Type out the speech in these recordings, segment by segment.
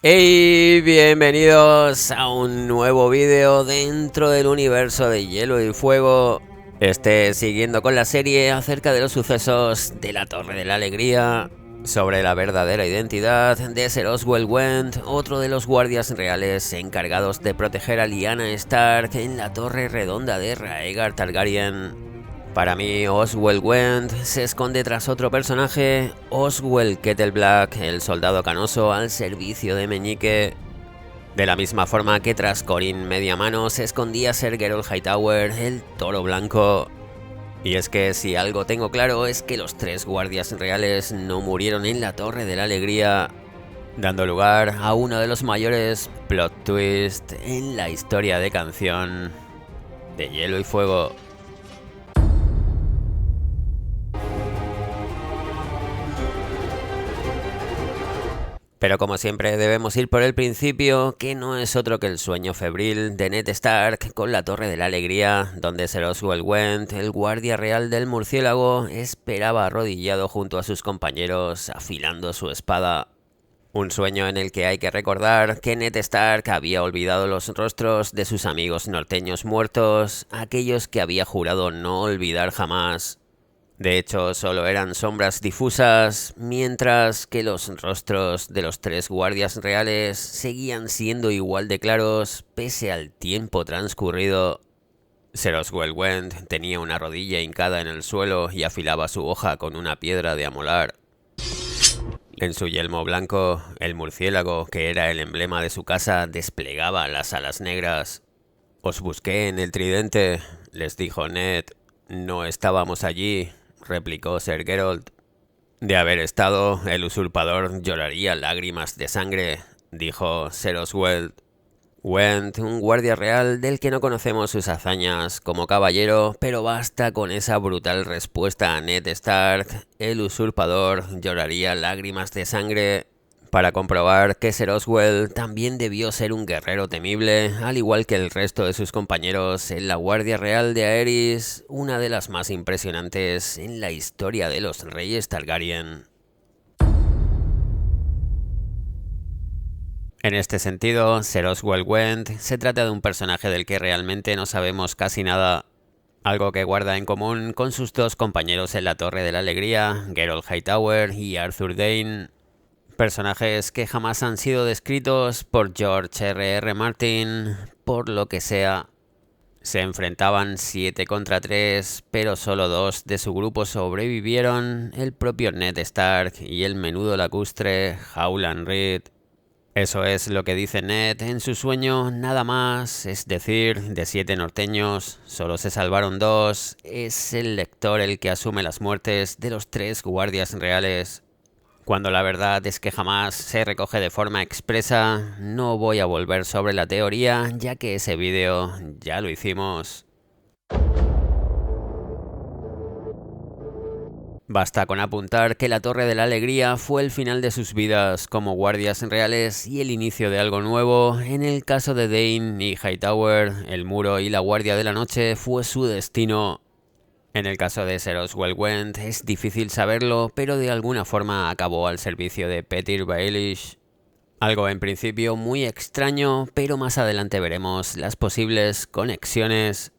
Hey, bienvenidos a un nuevo vídeo dentro del universo de Hielo y Fuego. Siguiendo con la serie acerca de los sucesos de la Torre de la Alegría, sobre la verdadera identidad de Ser Oswell Went, otro de los guardias reales encargados de proteger a Lyanna Stark en la Torre Redonda de Rhaegar Targaryen. Para mí, Oswell Went se esconde tras otro personaje, Oswell Kettleblack, el soldado canoso al servicio de Meñique. De la misma forma que tras Corin Mediamano se escondía Ser Geralt Hightower, el toro blanco. Y es que si algo tengo claro es que los tres guardias reales no murieron en la Torre de la Alegría, dando lugar a uno de los mayores plot twists en la historia de canción de Hielo y Fuego. Pero como siempre debemos ir por el principio, que no es otro que el sueño febril de Ned Stark con la Torre de la Alegría, donde Ser Oswell Went, el guardia real del murciélago, esperaba arrodillado junto a sus compañeros afilando su espada. Un sueño en el que hay que recordar que Ned Stark había olvidado los rostros de sus amigos norteños muertos, aquellos que había jurado no olvidar jamás. De hecho, solo eran sombras difusas, mientras que los rostros de los tres guardias reales seguían siendo igual de claros pese al tiempo transcurrido. Ser Oswell Went tenía una rodilla hincada en el suelo y afilaba su hoja con una piedra de amolar. En su yelmo blanco, el murciélago, que era el emblema de su casa, desplegaba las alas negras. «Os busqué en el tridente», les dijo Ned. «No estábamos allí», replicó Ser Geralt. «De haber estado, el usurpador lloraría lágrimas de sangre», dijo Ser Oswell Went, un guardia real del que no conocemos sus hazañas como caballero, pero basta con esa brutal respuesta a Ned Stark, el usurpador lloraría lágrimas de sangre, para comprobar que Ser Oswell también debió ser un guerrero temible, al igual que el resto de sus compañeros en la Guardia Real de Aerys, una de las más impresionantes en la historia de los reyes Targaryen. En este sentido, Ser Oswell Went se trata de un personaje del que realmente no sabemos casi nada, algo que guarda en común con sus dos compañeros en la Torre de la Alegría, Geralt Hightower y Arthur Dayne. Personajes que jamás han sido descritos por George R.R. Martin, por lo que sea. Se enfrentaban 7 contra 3, pero solo 2 de su grupo sobrevivieron, el propio Ned Stark y el menudo lacustre Howland Reed. Eso es lo que dice Ned en su sueño, nada más, es decir, de 7 norteños, solo se salvaron 2, es el lector el que asume las muertes de los 3 guardias reales. Cuando la verdad es que jamás se recoge de forma expresa, no voy a volver sobre la teoría, ya que ese vídeo ya lo hicimos. Basta con apuntar que la Torre de la Alegría fue el final de sus vidas como guardias reales y el inicio de algo nuevo. En el caso de Dayne y Hightower, el muro y la Guardia de la Noche fue su destino. En el caso de Ser Oswell Went es difícil saberlo, pero de alguna forma acabó al servicio de Petyr Baelish. Algo en principio muy extraño, pero más adelante veremos las posibles conexiones.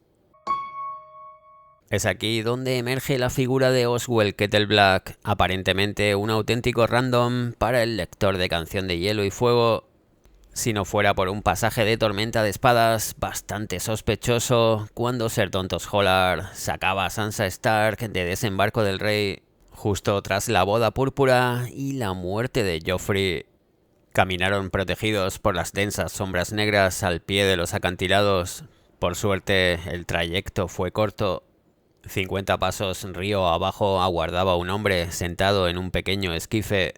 Es aquí donde emerge la figura de Oswell Kettleblack, aparentemente un auténtico random para el lector de Canción de Hielo y Fuego. Si no fuera por un pasaje de tormenta de espadas bastante sospechoso, cuando Ser Tontos Hollard sacaba a Sansa Stark de Desembarco del Rey, justo tras la boda púrpura y la muerte de Joffrey. Caminaron protegidos por las densas sombras negras al pie de los acantilados. Por suerte, el trayecto fue corto. 50 pasos río abajo aguardaba un hombre sentado en un pequeño esquife,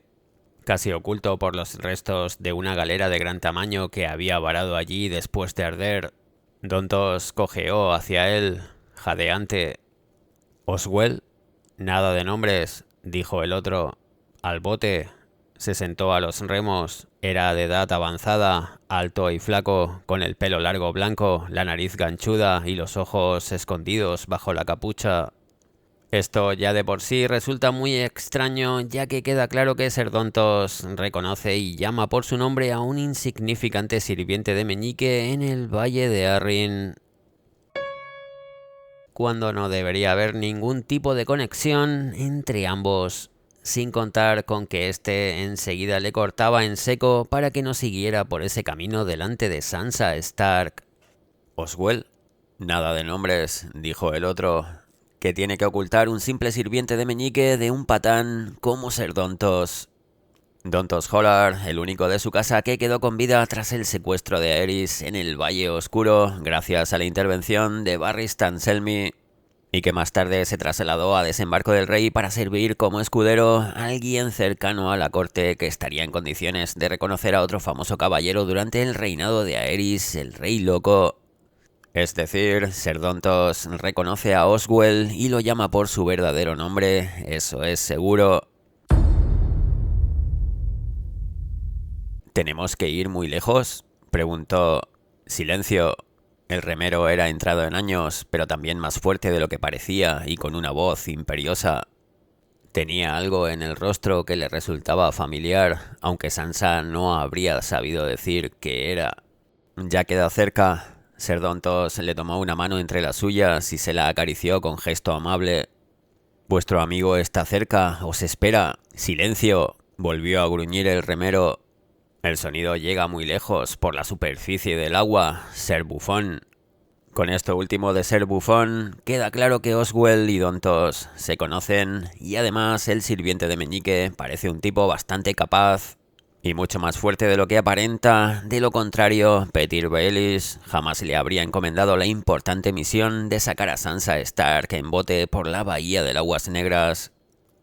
casi oculto por los restos de una galera de gran tamaño que había varado allí después de arder. Dontos cojeó hacia él, jadeante. «¿Oswell?» «Nada de nombres», dijo el otro. «Al bote». Se sentó a los remos. Era de edad avanzada, alto y flaco, con el pelo largo blanco, la nariz ganchuda y los ojos escondidos bajo la capucha. Esto ya de por sí resulta muy extraño, ya que queda claro que Serdontos reconoce y llama por su nombre a un insignificante sirviente de meñique en el valle de Arryn, cuando no debería haber ningún tipo de conexión entre ambos, sin contar con que éste enseguida le cortaba en seco para que no siguiera por ese camino delante de Sansa Stark. Oswell, nada de nombres, dijo el otro. ¿Que tiene que ocultar un simple sirviente de meñique de un patán como ser Dontos? Dontos Hollard, el único de su casa que quedó con vida tras el secuestro de Aerys en el Valle Oscuro, gracias a la intervención de Barris Selmy, y que más tarde se trasladó a Desembarco del Rey para servir como escudero a alguien cercano a la corte que estaría en condiciones de reconocer a otro famoso caballero durante el reinado de Aerys, el Rey Loco. Es decir, Serdontos reconoce a Oswell y lo llama por su verdadero nombre, eso es seguro. ¿Tenemos que ir muy lejos?, preguntó. Silencio. El remero era entrado en años, pero también más fuerte de lo que parecía y con una voz imperiosa. Tenía algo en el rostro que le resultaba familiar, aunque Sansa no habría sabido decir qué era. Ya quedó cerca. Serdontos le tomó una mano entre las suyas y se la acarició con gesto amable. «Vuestro amigo está cerca, os espera. Silencio», volvió a gruñir el remero. «El sonido llega muy lejos, por la superficie del agua, ser bufón». Con esto último de ser bufón, queda claro que Oswell y Dontos se conocen, y además el sirviente de meñique parece un tipo bastante capaz y mucho más fuerte de lo que aparenta. De lo contrario, Petyr Baelish jamás le habría encomendado la importante misión de sacar a Sansa Stark en bote por la bahía de Aguas Negras,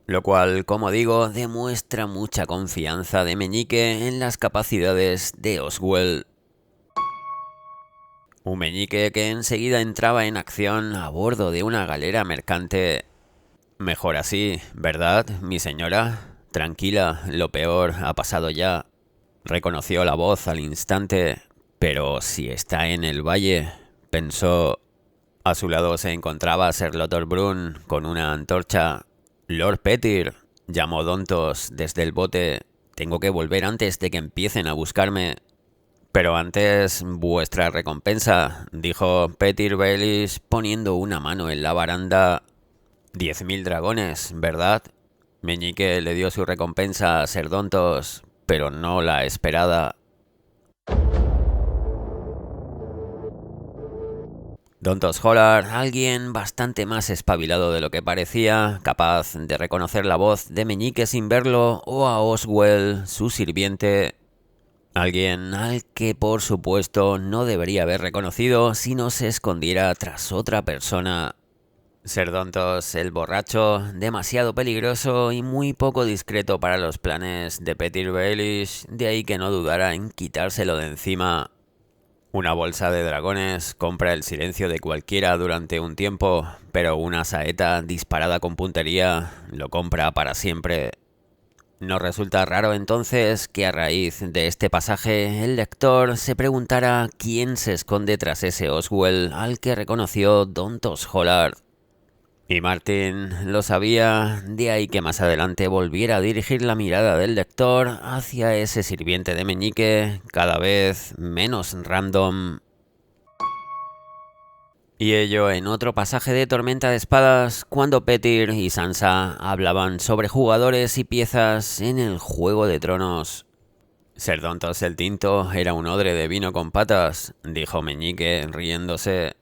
lo cual, como digo, demuestra mucha confianza de Meñique en las capacidades de Oswell. Un meñique que enseguida entraba en acción a bordo de una galera mercante. «Mejor así, ¿verdad, mi señora? Tranquila, lo peor ha pasado ya». Reconoció la voz al instante. «Pero si está en el valle», pensó. A su lado se encontraba Ser Lothar Brun con una antorcha. «Lord Petyr», llamó Dontos desde el bote. «Tengo que volver antes de que empiecen a buscarme». «Pero antes, vuestra recompensa», dijo Petyr Baelish poniendo una mano en la baranda. 10.000 dragones, ¿verdad? Meñique le dio su recompensa a Serdontos, pero no la esperada. Dontos Hollard, alguien bastante más espabilado de lo que parecía, capaz de reconocer la voz de Meñique sin verlo, o a Oswell, su sirviente. Alguien al que, por supuesto, no debería haber reconocido si no se escondiera tras otra persona. Serdontos, el borracho, demasiado peligroso y muy poco discreto para los planes de Petyr Baelish, de ahí que no dudara en quitárselo de encima. Una bolsa de dragones compra el silencio de cualquiera durante un tiempo, pero una saeta disparada con puntería lo compra para siempre. No resulta raro entonces que a raíz de este pasaje el lector se preguntara quién se esconde tras ese Oswell al que reconoció Dontos Hollard. Y Martin lo sabía, de ahí que más adelante volviera a dirigir la mirada del lector hacia ese sirviente de meñique, cada vez menos random. Y ello en otro pasaje de Tormenta de Espadas, cuando Petyr y Sansa hablaban sobre jugadores y piezas en el Juego de Tronos. «Serdontos el Tinto era un odre de vino con patas», dijo Meñique riéndose.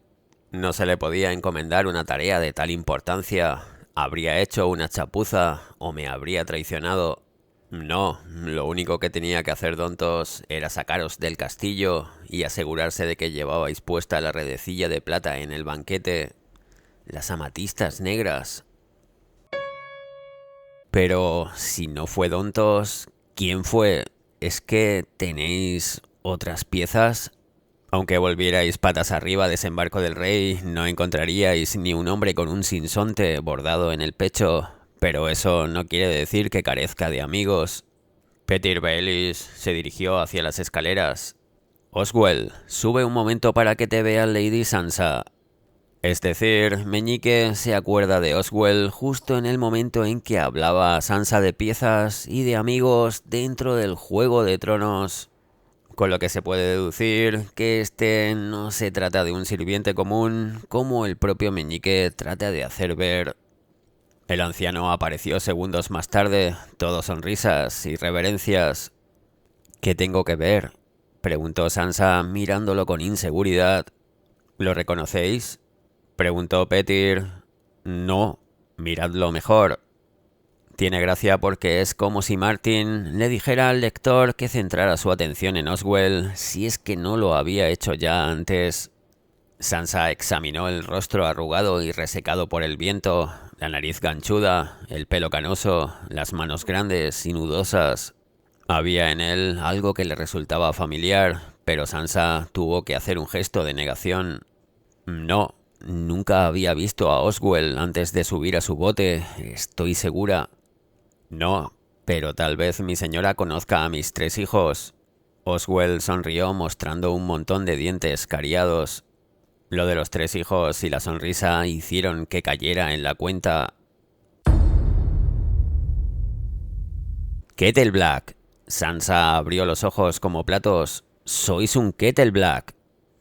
«No se le podía encomendar una tarea de tal importancia. Habría hecho una chapuza o me habría traicionado. No, lo único que tenía que hacer Dontos era sacaros del castillo y asegurarse de que llevabais puesta la redecilla de plata en el banquete, las amatistas negras». «Pero si no fue Dontos, ¿quién fue? ¿Es que tenéis otras piezas?» «Aunque volvierais patas arriba a Desembarco del Rey, no encontraríais ni un hombre con un sinsonte bordado en el pecho, pero eso no quiere decir que carezca de amigos». Petyr Baelish se dirigió hacia las escaleras. «Oswell, sube un momento para que te vea Lady Sansa». Es decir, Meñique se acuerda de Oswell justo en el momento en que hablaba a Sansa de piezas y de amigos dentro del Juego de Tronos, con lo que se puede deducir que este no se trata de un sirviente común, como el propio Meñique trata de hacer ver. El anciano apareció segundos más tarde, todo sonrisas y reverencias. ¿Qué tengo que ver?, preguntó Sansa mirándolo con inseguridad. ¿Lo reconocéis?, preguntó Petyr. No, miradlo mejor. Tiene gracia porque es como si Martin le dijera al lector que centrara su atención en Oswell, si es que no lo había hecho ya antes. Sansa examinó el rostro arrugado y resecado por el viento, la nariz ganchuda, el pelo canoso, las manos grandes y nudosas. Había en él algo que le resultaba familiar, pero Sansa tuvo que hacer un gesto de negación. No, nunca había visto a Oswell antes de subir a su bote, estoy segura. No, pero tal vez mi señora conozca a mis 3 hijos. Oswell sonrió mostrando un montón de dientes cariados. Lo de los 3 hijos y la sonrisa hicieron que cayera en la cuenta. Kettle Black. Sansa abrió los ojos como platos. Sois un Kettle Black.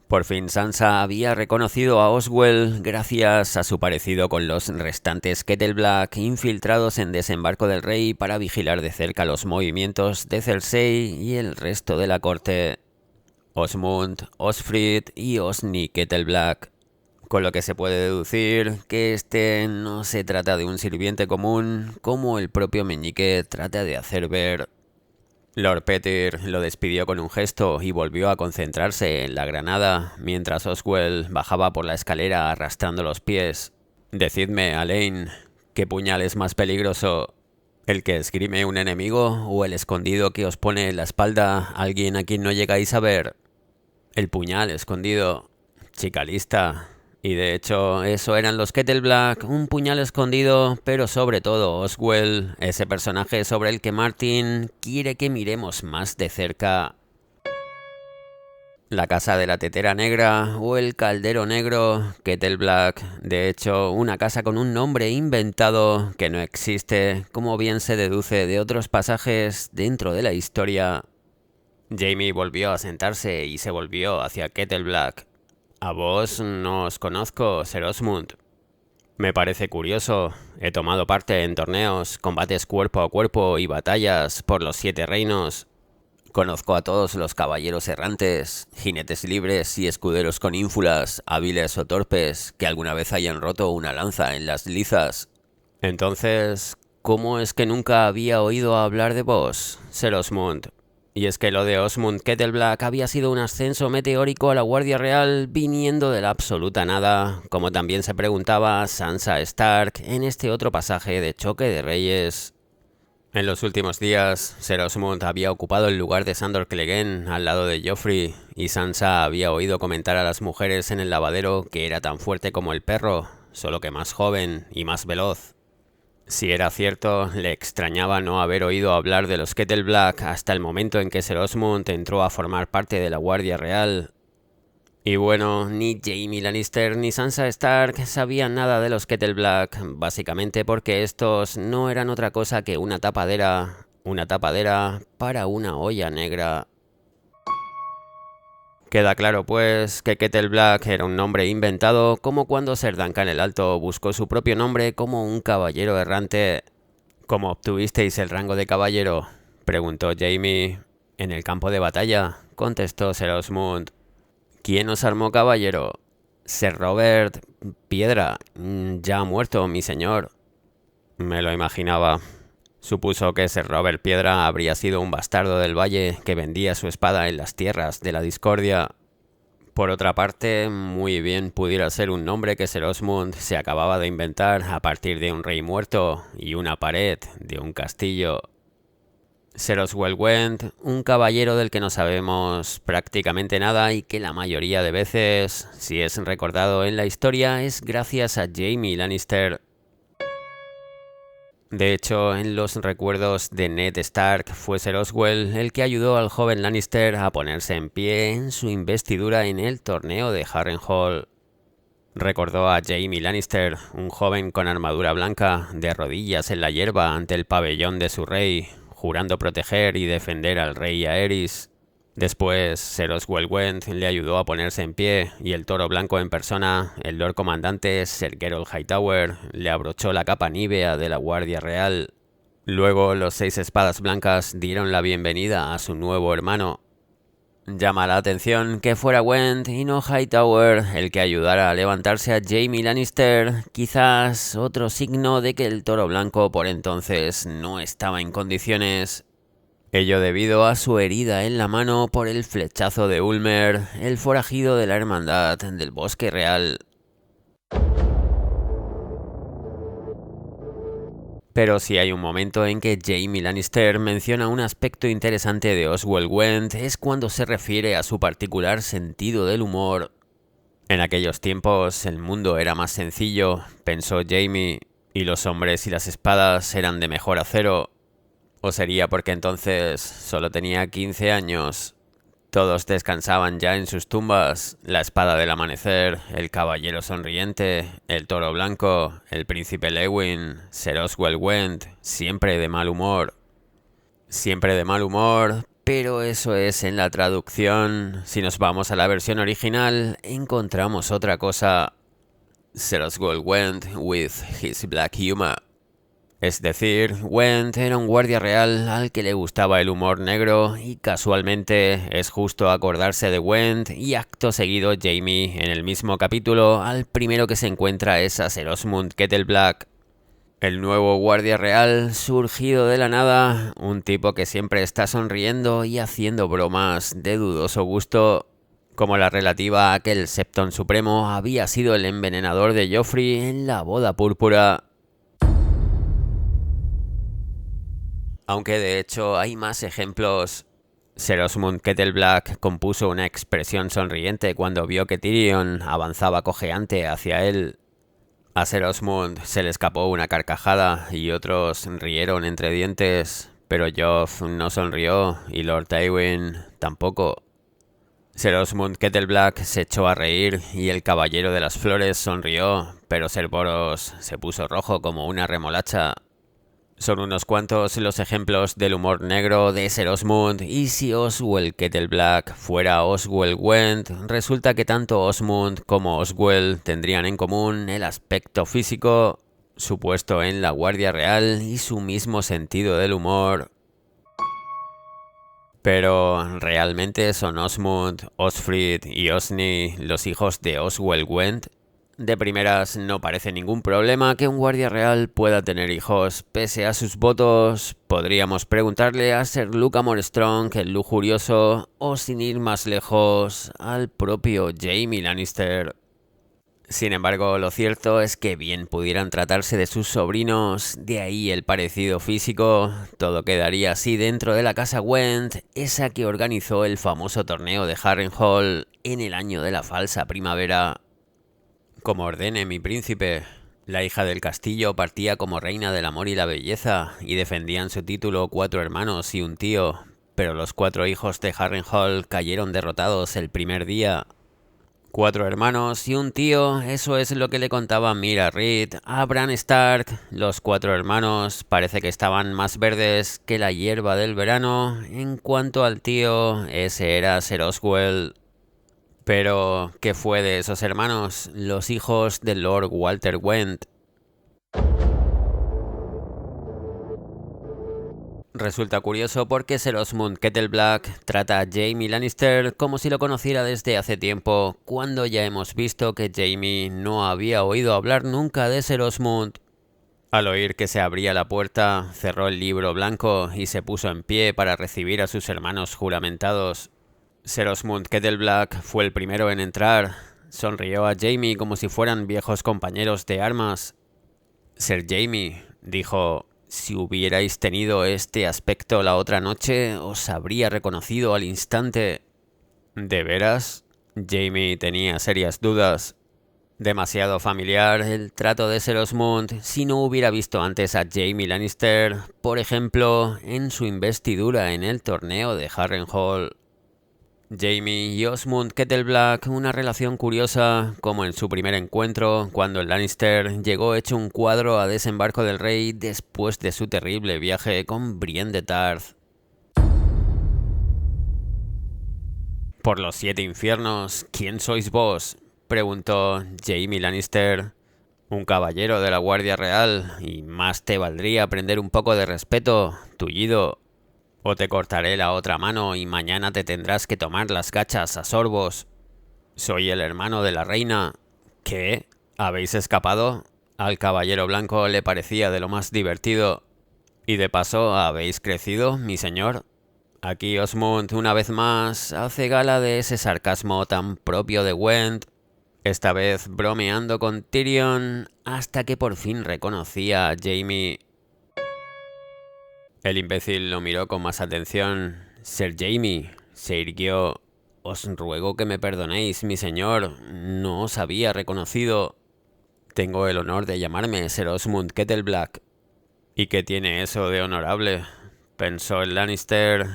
Por fin Sansa había reconocido a Oswell gracias a su parecido con los restantes Kettle Black infiltrados en Desembarco del Rey para vigilar de cerca los movimientos de Cersei y el resto de la corte. Osmund, Osfryd y Osny Kettle Black. Con lo que se puede deducir que este no se trata de un sirviente común, como el propio Meñique trata de hacer ver. Lord Petyr lo despidió con un gesto y volvió a concentrarse en la granada, mientras Oswell bajaba por la escalera arrastrando los pies. Decidme, Alayne, ¿qué puñal es más peligroso? ¿El que esgrime un enemigo o el escondido que os pone en la espalda alguien a quien no llegáis a ver? El puñal escondido. Chica lista. Y de hecho, eso eran los Kettle Black, un puñal escondido, pero sobre todo Oswell, ese personaje sobre el que Martin quiere que miremos más de cerca. La casa de la tetera negra o el caldero negro, Kettle Black, de hecho, una casa con un nombre inventado que no existe, como bien se deduce de otros pasajes dentro de la historia. Jaime volvió a sentarse y se volvió hacia Kettle Black. A vos no os conozco, Ser Osmund. Me parece curioso. He tomado parte en torneos, combates cuerpo a cuerpo y batallas por los 7 reinos. Conozco a todos los caballeros errantes, jinetes libres y escuderos con ínfulas, hábiles o torpes, que alguna vez hayan roto una lanza en las lizas. Entonces, ¿cómo es que nunca había oído hablar de vos, Ser Osmund? Y es que lo de Osmund Kettle Black había sido un ascenso meteórico a la Guardia Real viniendo de la absoluta nada, como también se preguntaba Sansa Stark en este otro pasaje de Choque de Reyes. En los últimos días, Ser Osmund había ocupado el lugar de Sandor Clegane al lado de Joffrey, y Sansa había oído comentar a las mujeres en el lavadero que era tan fuerte como el perro, solo que más joven y más veloz. Si era cierto, le extrañaba no haber oído hablar de los Kettle Black hasta el momento en que Ser Osmund entró a formar parte de la Guardia Real. Y bueno, ni Jaime Lannister ni Sansa Stark sabían nada de los Kettle Black, básicamente porque estos no eran otra cosa que una tapadera para una olla negra. Queda claro pues que Kettle Black era un nombre inventado, como cuando Ser Duncan el Alto buscó su propio nombre como un caballero errante. ¿Cómo obtuvisteis el rango de caballero?, preguntó Jaime. En el campo de batalla, contestó Ser Osmund. ¿Quién os armó caballero? Ser Robert Piedra. Ya ha muerto, mi señor. Me lo imaginaba. Supuso que Ser Robert Piedra habría sido un bastardo del valle que vendía su espada en las tierras de la discordia. Por otra parte, muy bien pudiera ser un nombre que Ser Osmund se acababa de inventar a partir de un rey muerto y una pared de un castillo. Ser Oswell Went, un caballero del que no sabemos prácticamente nada y que la mayoría de veces, si es recordado en la historia, es gracias a Jaime Lannister. De hecho, en los recuerdos de Ned Stark fue Ser Oswell el que ayudó al joven Lannister a ponerse en pie en su investidura en el torneo de Harrenhal. Recordó a Jaime Lannister, un joven con armadura blanca, de rodillas en la hierba ante el pabellón de su rey, jurando proteger y defender al rey Aerys. Después, Ser Oswell Went le ayudó a ponerse en pie y el toro blanco en persona, el Lord Comandante Ser Gerold Hightower, le abrochó la capa nívea de la Guardia Real. Luego, los 6 espadas blancas dieron la bienvenida a su nuevo hermano. Llama la atención que fuera Went y no Hightower el que ayudara a levantarse a Jaime Lannister, quizás otro signo de que el toro blanco por entonces no estaba en condiciones. Ello debido a su herida en la mano por el flechazo de Ulmer, el forajido de la Hermandad del Bosque Real. Pero si hay un momento en que Jaime Lannister menciona un aspecto interesante de Oswell Went es cuando se refiere a su particular sentido del humor. En aquellos tiempos el mundo era más sencillo, pensó Jaime, y los hombres y las espadas eran de mejor acero. ¿O sería porque entonces solo tenía 15 años? Todos descansaban ya en sus tumbas, la espada del amanecer, el caballero sonriente, el toro blanco, el príncipe Lewin, Ser Oswell Went, siempre de mal humor. Siempre de mal humor, pero eso es en la traducción. Si nos vamos a la versión original, encontramos otra cosa. Ser Oswell Went with his black humor. Es decir, Went era un guardia real al que le gustaba el humor negro y casualmente es justo acordarse de Went y acto seguido Jaime en el mismo capítulo al primero que se encuentra es a Ser Osmund Kettleblack. El nuevo guardia real surgido de la nada, un tipo que siempre está sonriendo y haciendo bromas de dudoso gusto, como la relativa a que el Septon Supremo había sido el envenenador de Joffrey en la boda púrpura. Aunque de hecho hay más ejemplos. Ser Osmund Kettleblack compuso una expresión sonriente cuando vio que Tyrion avanzaba cojeante hacia él. A Ser Osmund se le escapó una carcajada y otros rieron entre dientes, pero Joff no sonrió y Lord Tywin tampoco. Ser Osmund Kettleblack se echó a reír y el Caballero de las Flores sonrió, pero Ser Boros se puso rojo como una remolacha. Son unos cuantos los ejemplos del humor negro de Ser Osmund, y si Oswell Kettleblack fuera Oswell Went, resulta que tanto Osmund como Oswell tendrían en común el aspecto físico, su puesto en la Guardia Real y su mismo sentido del humor. Pero, ¿realmente son Osmund, Osfryd y Osney los hijos de Oswell Went? De primeras, no parece ningún problema que un guardia real pueda tener hijos. Pese a sus votos, podríamos preguntarle a Ser Lucamore Strong, el lujurioso, o sin ir más lejos, al propio Jaime Lannister. Sin embargo, lo cierto es que bien pudieran tratarse de sus sobrinos, de ahí el parecido físico, todo quedaría así dentro de la casa Went, esa que organizó el famoso torneo de Harrenhal en el año de la falsa primavera. Como ordene mi príncipe, la hija del castillo partía como reina del amor y la belleza, y defendían su título 4 hermanos y un tío, pero los 4 hijos de Harrenhal cayeron derrotados el primer día. 4 hermanos y un tío, eso es lo que le contaba Mira Reed a Bran Stark. Los 4 hermanos parece que estaban más verdes que la hierba del verano. En cuanto al tío, ese era Ser Oswell. Pero, ¿qué fue de esos hermanos, los hijos de Lord Walter Went? Resulta curioso porque Ser Osmund Kettleblack trata a Jaime Lannister como si lo conociera desde hace tiempo, cuando ya hemos visto que Jaime no había oído hablar nunca de Ser Osmund. Al oír que se abría la puerta, cerró el libro blanco y se puso en pie para recibir a sus hermanos juramentados. Ser Osmund Kettleblack fue el primero en entrar. Sonrió a Jaime como si fueran viejos compañeros de armas. Ser Jaime, dijo, si hubierais tenido este aspecto la otra noche, os habría reconocido al instante. ¿De veras? Jaime tenía serias dudas. Demasiado familiar el trato de Ser Osmund si no hubiera visto antes a Jaime Lannister, por ejemplo, en su investidura en el torneo de Harrenhal. Jaime y Osmond Kettleblack, una relación curiosa, como en su primer encuentro, cuando el Lannister llegó hecho un cuadro a desembarco del rey después de su terrible viaje con Brienne de Tarth. Por los 7 infiernos, ¿quién sois vos?, preguntó Jaime Lannister. Un caballero de la Guardia Real, y más te valdría aprender un poco de respeto, tullido. O te cortaré la otra mano y mañana te tendrás que tomar las gachas a sorbos. Soy el hermano de la reina. ¿Qué? ¿Habéis escapado? Al caballero blanco le parecía de lo más divertido. Y de paso, ¿habéis crecido, mi señor? Aquí Osmond, una vez más, hace gala de ese sarcasmo tan propio de Wend, esta vez bromeando con Tyrion, hasta que por fin reconocía a Jaime. El imbécil lo miró con más atención. Ser Jaime, se irguió. Os ruego que me perdonéis, mi señor. No os había reconocido. Tengo el honor de llamarme Ser Osmond Kettleblack. ¿Y qué tiene eso de honorable?, pensó el Lannister.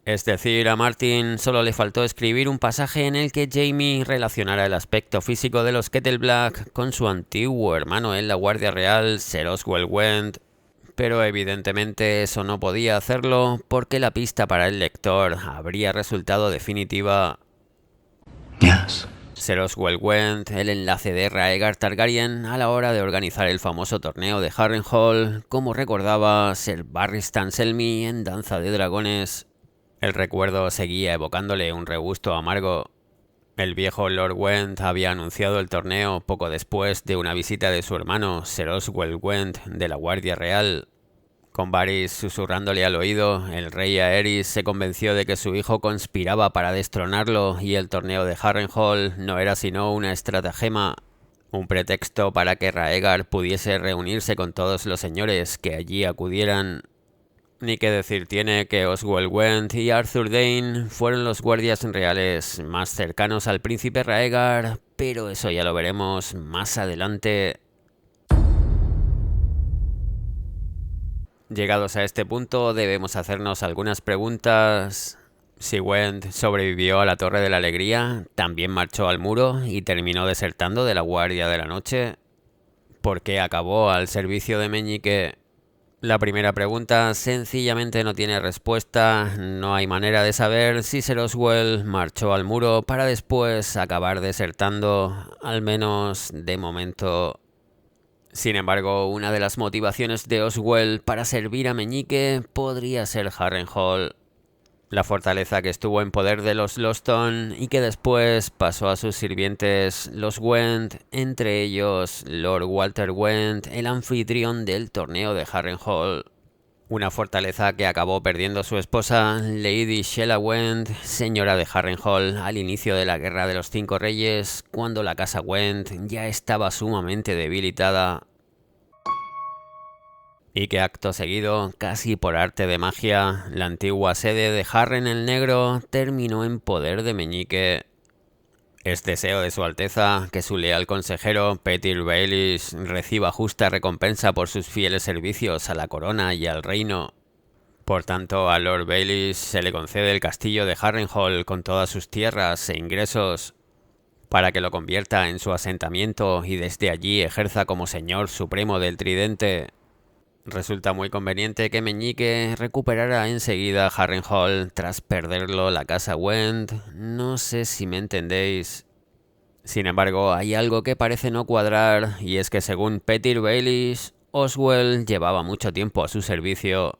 Es decir, a Martin solo le faltó escribir un pasaje en el que Jaime relacionara el aspecto físico de los Kettleblack con su antiguo hermano en la Guardia Real, Ser Oswell Wend. Pero evidentemente eso no podía hacerlo porque la pista para el lector habría resultado definitiva. Yes. Ser Oswell Wend, el enlace de Rhaegar Targaryen a la hora de organizar el famoso torneo de Harrenhal, como recordaba Ser Barristan Selmy en Danza de Dragones. El recuerdo seguía evocándole un regusto amargo. El viejo Lord Wend había anunciado el torneo poco después de una visita de su hermano, Ser Oswell Wend, de la Guardia Real. Con Varys susurrándole al oído, el rey Aerys se convenció de que su hijo conspiraba para destronarlo y el torneo de Harrenhal no era sino una estratagema, un pretexto para que Rhaegar pudiese reunirse con todos los señores que allí acudieran. Ni qué decir tiene que Oswell Wend y Arthur Dayne fueron los guardias reales más cercanos al príncipe Rhaegar, pero eso ya lo veremos más adelante. Llegados a este punto debemos hacernos algunas preguntas. Si Wend sobrevivió a la Torre de la Alegría, también marchó al muro y terminó desertando de la Guardia de la Noche. ¿Por qué acabó al servicio de Meñique? La primera pregunta sencillamente no tiene respuesta. No hay manera de saber si Ser Oswell marchó al muro para después acabar desertando, al menos de momento. Sin embargo, una de las motivaciones de Oswell para servir a Meñique podría ser Harrenhal, la fortaleza que estuvo en poder de los Lothston y que después pasó a sus sirvientes los Wend, entre ellos Lord Walter Wend, el anfitrión del torneo de Harrenhal. Una fortaleza que acabó perdiendo su esposa, Lady Shella Wend, señora de Harrenhal, al inicio de la Guerra de los Cinco Reyes, cuando la casa Wend ya estaba sumamente debilitada. Y que acto seguido, casi por arte de magia, la antigua sede de Harren el Negro terminó en poder de Meñique. Es deseo de su Alteza que su leal consejero, Petyr Baelish, reciba justa recompensa por sus fieles servicios a la corona y al reino. Por tanto, a Lord Baelish se le concede el castillo de Harrenhal con todas sus tierras e ingresos, para que lo convierta en su asentamiento y desde allí ejerza como señor supremo del Tridente. Resulta muy conveniente que Meñique recuperara enseguida Harrenhal tras perderlo la casa Wend. No sé si me entendéis. Sin embargo, hay algo que parece no cuadrar, y es que según Petyr Baelish, Oswell llevaba mucho tiempo a su servicio.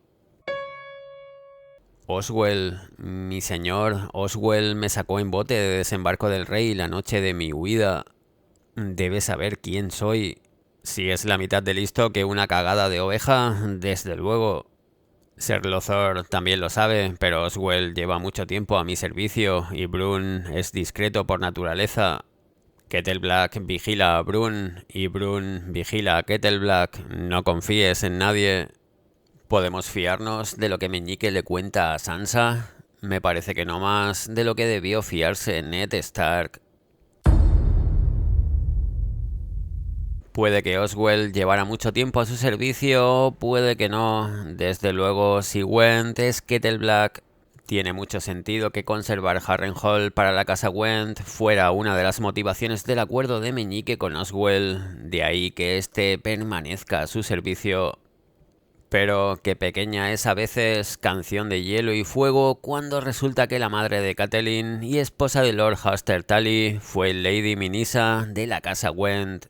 Oswell, mi señor, Oswell me sacó en bote de desembarco del rey la noche de mi huida. Debe saber quién soy. Si es la mitad de listo que una cagada de oveja, desde luego. Ser Lothor también lo sabe, pero Oswell lleva mucho tiempo a mi servicio y Brun es discreto por naturaleza. Kettleblack vigila a Brun y Brun vigila a Kettleblack. No confíes en nadie. ¿Podemos fiarnos de lo que Meñique le cuenta a Sansa? Me parece que no más de lo que debió fiarse Ned Stark. Puede que Oswell llevara mucho tiempo a su servicio, puede que no. Desde luego, si Wend es Kettleblack, Tiene mucho sentido que conservar Harrenhal para la casa Went fuera una de las motivaciones del acuerdo de Meñique con Oswell, de ahí que éste permanezca a su servicio. Pero qué pequeña es a veces Canción de Hielo y Fuego cuando resulta que la madre de Catelyn y esposa de Lord Hoster Tully fue Lady Minisa de la casa Went.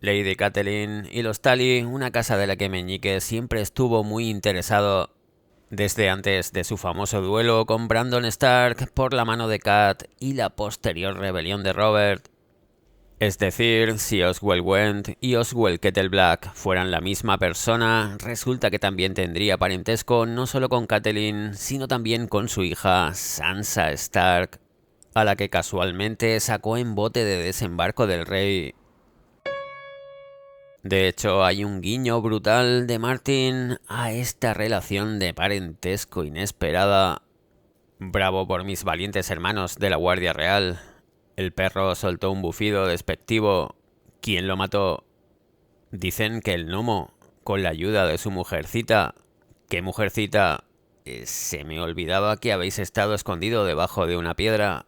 Lady Catelyn y los Tully, una casa de la que Meñique siempre estuvo muy interesado desde antes de su famoso duelo con Brandon Stark por la mano de Cat y la posterior rebelión de Robert. Es decir, si Oswell Went y Oswell Kettleblack fueran la misma persona, resulta que también tendría parentesco no solo con Catelyn, sino también con su hija Sansa Stark, a la que casualmente sacó en bote de desembarco del rey. De hecho, hay un guiño brutal de Martin a esta relación de parentesco inesperada. Bravo por mis valientes hermanos de la Guardia Real. El perro soltó un bufido despectivo. ¿Quién lo mató? Dicen que el gnomo, con la ayuda de su mujercita. ¿Qué mujercita? Se me olvidaba que habéis estado escondido debajo de una piedra.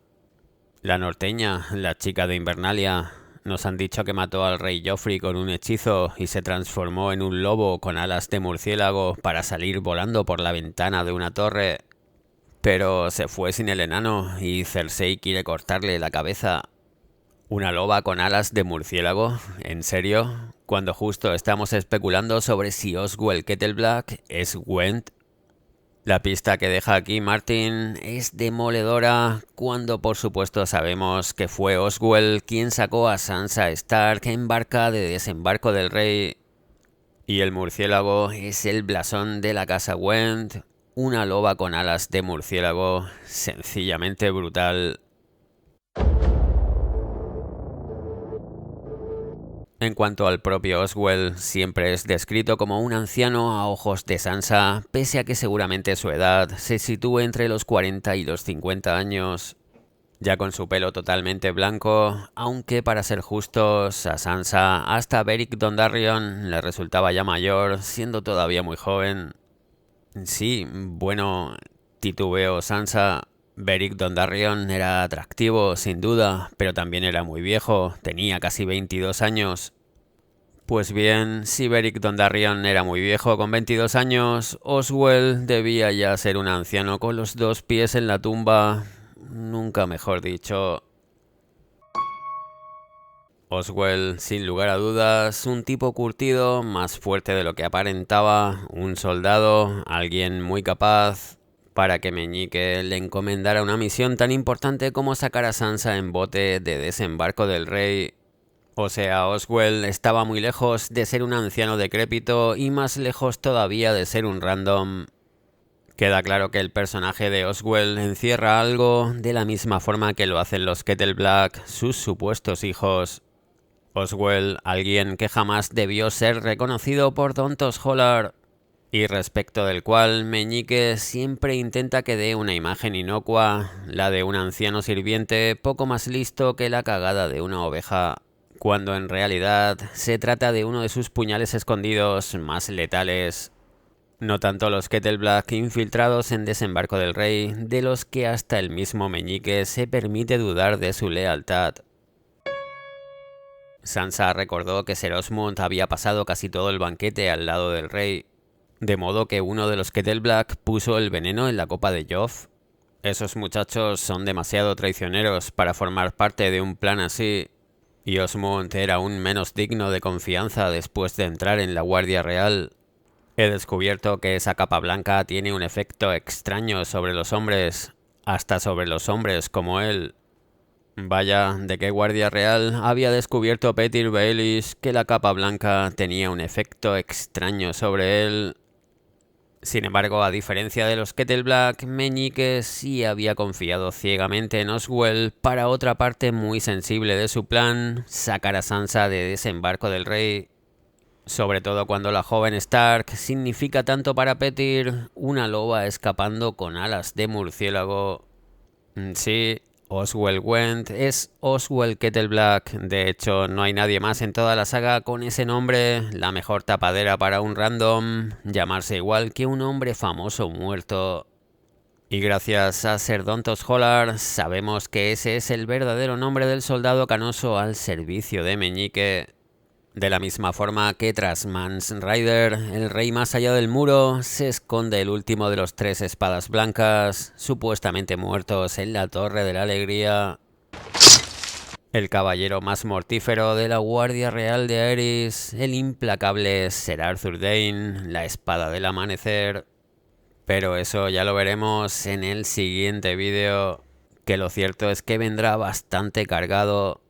La norteña, la chica de Invernalia. Nos han dicho que mató al rey Joffrey con un hechizo y se transformó en un lobo con alas de murciélago para salir volando por la ventana de una torre. Pero se fue sin el enano y Cersei quiere cortarle la cabeza. ¿Una loba con alas de murciélago? ¿En serio? Cuando justo estamos especulando sobre si Oswell Kettleblack es Went. La pista que deja aquí Martin es demoledora cuando por supuesto sabemos que fue Oswell quien sacó a Sansa Stark en barca de desembarco del rey. Y el murciélago es el blasón de la casa Went, una loba con alas de murciélago, sencillamente brutal. En cuanto al propio Oswell, siempre es descrito como un anciano a ojos de Sansa, pese a que seguramente su edad se sitúe entre los 40 y los 50 años. Ya con su pelo totalmente blanco, aunque para ser justos, a Sansa hasta Beric Dondarrion le resultaba ya mayor, siendo todavía muy joven. Sí, bueno, titubeo Sansa. Beric Dondarrion era atractivo, sin duda, pero también era muy viejo, tenía casi 22 años. Pues bien, si Beric Dondarrion era muy viejo con 22 años, Oswell debía ya ser un anciano con los dos pies en la tumba, nunca mejor dicho. Oswell, sin lugar a dudas, un tipo curtido, más fuerte de lo que aparentaba, un soldado, alguien muy capaz, para que Meñique le encomendara una misión tan importante como sacar a Sansa en bote de desembarco del rey. O sea, Oswell estaba muy lejos de ser un anciano decrépito y más lejos todavía de ser un random. Queda claro que el personaje de Oswell encierra algo de la misma forma que lo hacen los Kettleblack, sus supuestos hijos. Oswell, alguien que jamás debió ser reconocido por Don Tosholar, y respecto del cual Meñique siempre intenta que dé una imagen inocua, la de un anciano sirviente poco más listo que la cagada de una oveja, cuando en realidad se trata de uno de sus puñales escondidos más letales. No tanto los Kettleblack infiltrados en Desembarco del Rey, de los que hasta el mismo Meñique se permite dudar de su lealtad. Sansa recordó que Ser Osmond había pasado casi todo el banquete al lado del rey, de modo que uno de los Kettleblack puso el veneno en la copa de Joff. Esos muchachos son demasiado traicioneros para formar parte de un plan así, y Osmond era aún menos digno de confianza después de entrar en la Guardia Real. He descubierto que esa capa blanca tiene un efecto extraño sobre los hombres, hasta sobre los hombres como él. Vaya, ¿de qué Guardia Real había descubierto Petyr Baelish que la capa blanca tenía un efecto extraño sobre él? Sin embargo, a diferencia de los Kettleblack, Meñique sí había confiado ciegamente en Oswell para otra parte muy sensible de su plan, sacar a Sansa de Desembarco del Rey. Sobre todo cuando la joven Stark significa tanto para Petyr, una loba escapando con alas de murciélago. Sí, Oswell Went es Oswell Kettleblack. De hecho, no hay nadie más en toda la saga con ese nombre, la mejor tapadera para un random, llamarse igual que un hombre famoso muerto. Y gracias a Ser Dontos Hollar sabemos que ese es el verdadero nombre del soldado canoso al servicio de Meñique. De la misma forma que tras Mance Rayder, el rey más allá del muro, se esconde el último de los 3 espadas blancas, supuestamente muertos en la Torre de la Alegría. El caballero más mortífero de la Guardia Real de Aerys, el implacable Ser Arthur Dayne, la espada del amanecer. Pero eso ya lo veremos en el siguiente vídeo, que lo cierto es que vendrá bastante cargado.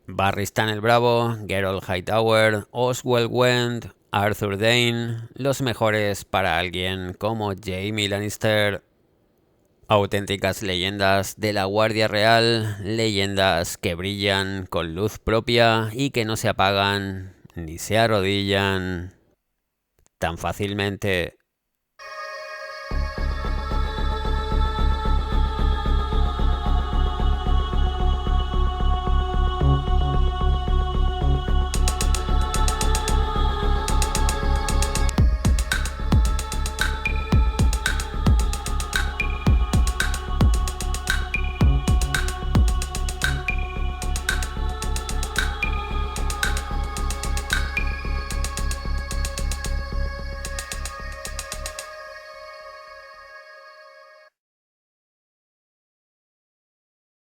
Barristan el Bravo, Geralt Hightower, Oswell Wend, Arthur Dayne, los mejores para alguien como Jaime Lannister. Auténticas leyendas de la Guardia Real, leyendas que brillan con luz propia y que no se apagan ni se arrodillan tan fácilmente.